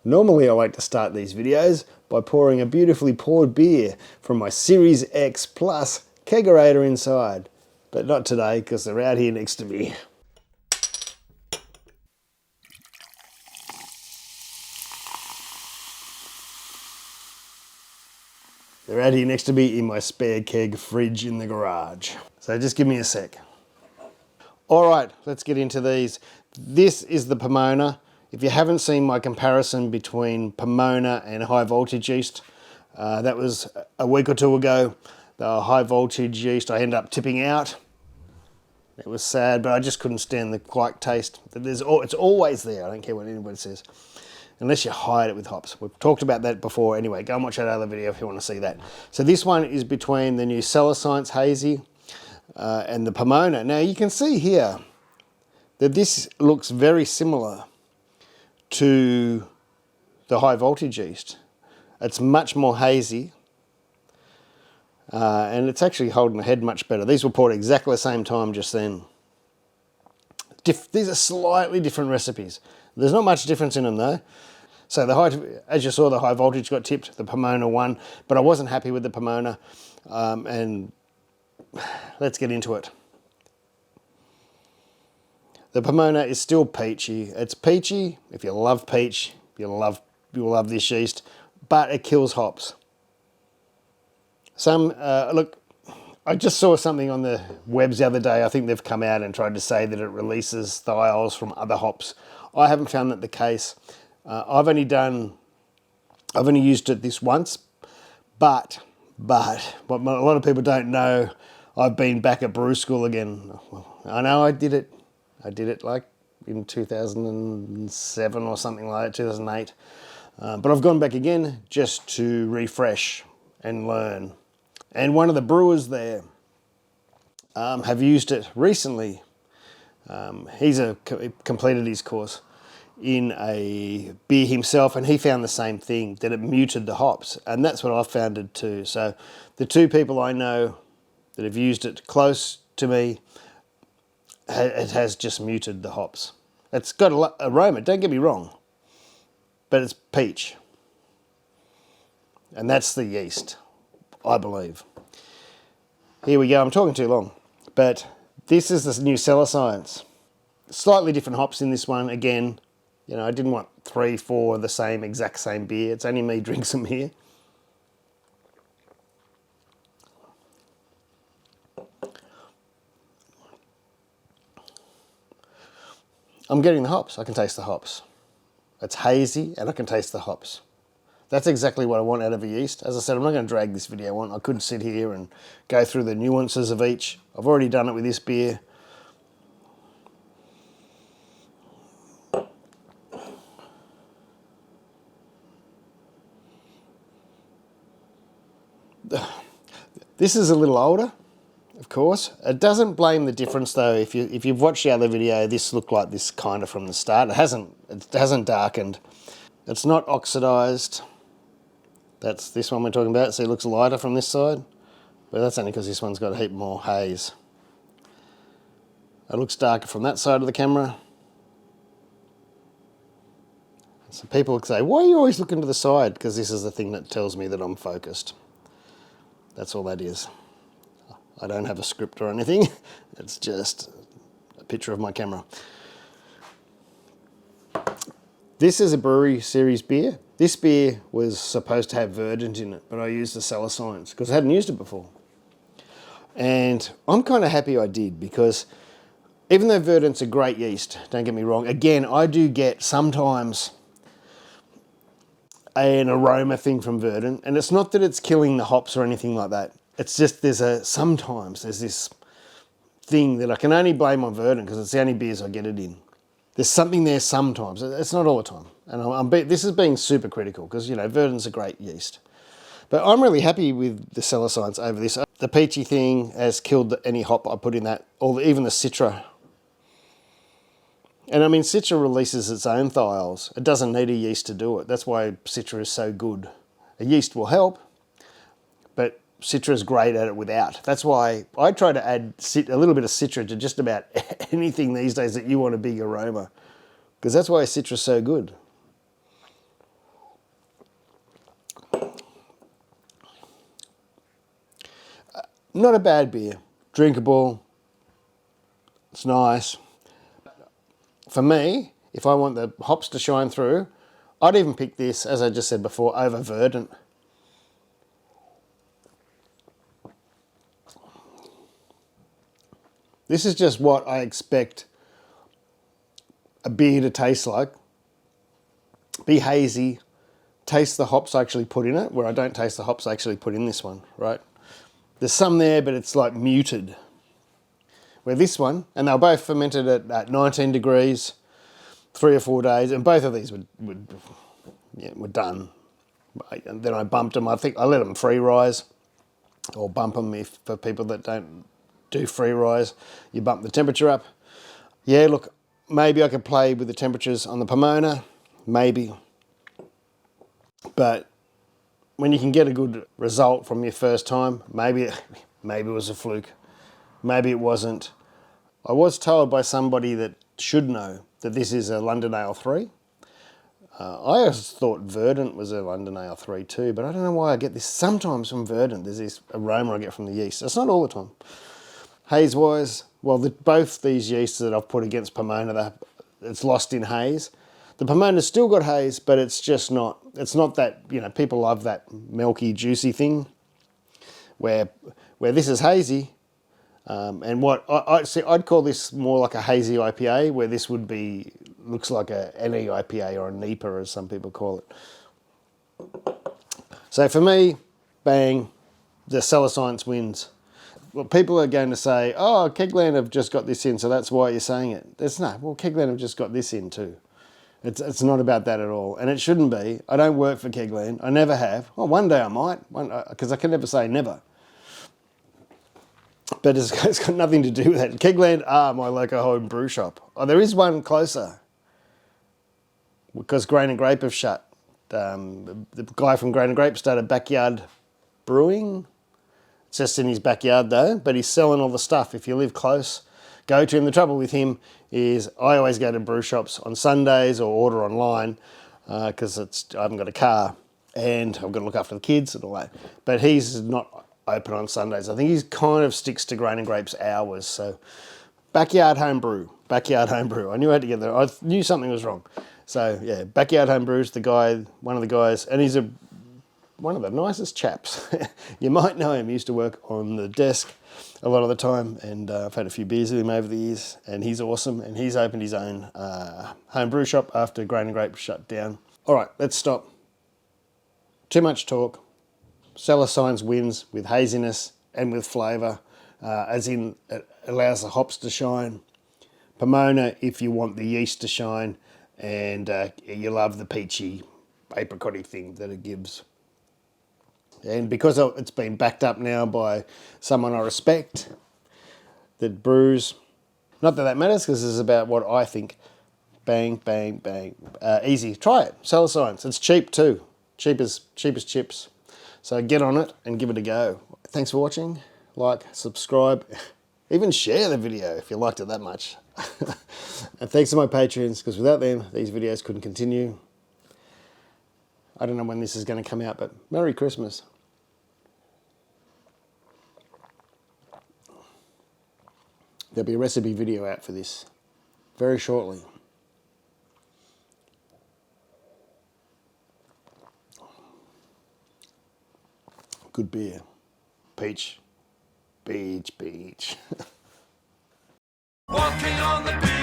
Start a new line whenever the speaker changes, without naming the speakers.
Normally I like to start these videos by pouring a beautifully poured beer from my Series X Plus kegerator inside, but not today because they're out here next to me. They're out here next to me in my spare keg fridge in the garage. So just give me a sec. All right, let's get into these. This is the Pomona. If you haven't seen my comparison between Pomona and high voltage yeast, that was a week or two ago. The high voltage yeast I ended up tipping out. It was sad, but I just couldn't stand the quite taste. It's always there. I don't care what anybody says. Unless you hide it with hops. We've talked about that before. Anyway, go and watch that other video if you want to see that. So this one is between the new Cellar Science Hazy and the Pomona. Now you can see here that this looks very similar to the high voltage yeast. It's much more hazy and it's actually holding the head much better. These were poured exactly the same time just then. These are slightly different recipes. There's not much difference in them though. So as you saw, the high voltage got tipped, the Pomona won, but I wasn't happy with the Pomona, and let's get into it. The Pomona is still peachy. It's peachy. If you love peach, you'll love this yeast, but it kills hops. Look, I just saw something on the webs the other day. I think they've come out and tried to say that it releases thiols from other hops. I haven't found that the case. I've only used it this once, but what a lot of people don't know, I've been back at brew school again. I know I did it like in 2007 or something like that, 2008. But I've gone back again just to refresh and learn. And one of the brewers there have used it recently. He's completed his course in a beer himself, and he found the same thing, that it muted the hops, and that's what I found it too. So the two people I know that have used it close to me, it has just muted the hops. It's got an aroma, don't get me wrong, but it's peach, and that's the yeast, I believe. Here we go, I'm talking too long, but this is the new Cellar Science. Slightly different hops in this one. Again, you know, I didn't want 3, 4 of the exact same beer. It's only me drinks them here. I'm getting the hops. I can taste the hops. It's hazy and I can taste the hops. That's exactly what I want out of a yeast. As I said, I'm not going to drag this video on. I could sit here and go through the nuances of each. I've already done it with this beer. This is a little older, of course. It doesn't blame the difference though. If you've watched the other video, this looked like this kind of from the start. It hasn't darkened. It's not oxidized. That's this one we're talking about. See, it looks lighter from this side, but that's only because this one's got a heap more haze. It looks darker from that side of the camera. So people say, why are you always looking to the side? Because this is the thing that tells me that I'm focused. That's all that is. I don't have a script or anything. It's just a picture of my camera. This is a brewery series beer. This beer was supposed to have Verdant in it, but I used the Cellar Science because I hadn't used it before. And I'm kind of happy I did, because even though Verdant's a great yeast, don't get me wrong, again, I do get sometimes an aroma thing from Verdant, and it's not that it's killing the hops or anything like that. It's just sometimes there's this thing that I can only blame on Verdant because it's the only beers I get it in. There's something there sometimes. It's not all the time. And this is being super critical because, you know, Verdant's a great yeast. But I'm really happy with the Cellar Science over this. The peachy thing has killed any hop I put in that, or even the Citra. And I mean, Citra releases its own thiols. It doesn't need a yeast to do it. That's why Citra is so good. A yeast will help, but Citra is great at it without. That's why I try to add a little bit of Citra to just about anything these days that you want a big aroma, because that's why Citra is so good. Not a bad beer. Drinkable. It's nice. For me, if I want the hops to shine through, I'd even pick this, as I just said before, over Verdant. This is just what I expect a beer to taste like. Be hazy. Taste the hops I actually put in it, where I don't taste the hops I actually put in this one, right? There's some there, but it's like muted. Where this one, and they were both fermented at 19 degrees, 3 or 4 days, and both of these were done. And then I bumped them. I think I let them free rise, or bump them if for people that don't do free rise. You bump the temperature up. Yeah, look, maybe I could play with the temperatures on the Pomona, maybe. But when you can get a good result from your first time, maybe it was a fluke. Maybe it wasn't. I was told by somebody that should know that this is a London Ale 3. I always thought Verdant was a London Ale 3 too, but I don't know why I get this sometimes from Verdant. There's this aroma I get from the yeast. It's not all the time. Haze-wise, well, both these yeasts that I've put against Pomona, it's lost in haze. The Pomona's still got haze, but it's just not, it's not that, you know, people love that milky, juicy thing, where this is hazy. And what I'd call this more like a hazy IPA, where this would be, looks like an IPA or a NEPA, as some people call it. So for me, bang, the Cellar Science wins. Well, people are going to say, oh, Kegland have just got this in, so that's why you're saying it. Well, Kegland have just got this in too. It's not about that at all, and it shouldn't be. I don't work for Kegland. I never have. Well, one day I might, because I can never say never. But it's got nothing to do with that. Kegland are my local home brew shop. Oh, there is one closer, because Grain and Grape have shut. The guy from Grain and Grape started Backyard Brewing. It's just in his backyard though, but he's selling all the stuff. If you live close, go to him. The trouble with him is I always go to brew shops on Sundays or order online because I haven't got a car and I've got to look after the kids and all that. But he's not open on Sundays. I think he kind of sticks to Grain and Grape's hours. So Backyard Home Brew. I knew I had to get there. I knew something was wrong. So yeah, Backyard Home Brew's the guy, one of the guys, and he's one of the nicest chaps. You might know him. He used to work on the desk a lot of the time, and I've had a few beers with him over the years, and he's awesome, and he's opened his own home brew shop after Grain and Grape shut down. All right, let's stop. Too much talk. Cellar Science wins with haziness and with flavour, as in it allows the hops to shine. Pomona, if you want the yeast to shine, and you love the peachy, apricot-y thing that it gives. And because it's been backed up now by someone I respect that brews, not that that matters because this is about what I think. Bang, bang, bang. Easy. Try it. Cellar Science. It's cheap too. Cheap as chips. So get on it and give it a go. Thanks for watching. Like, subscribe, even share the video if you liked it that much. And thanks to my patrons, because without them, these videos couldn't continue. I don't know when this is going to come out, but Merry Christmas. There'll be a recipe video out for this very shortly. Good beer. Peach. Beach.
Walking on the beach.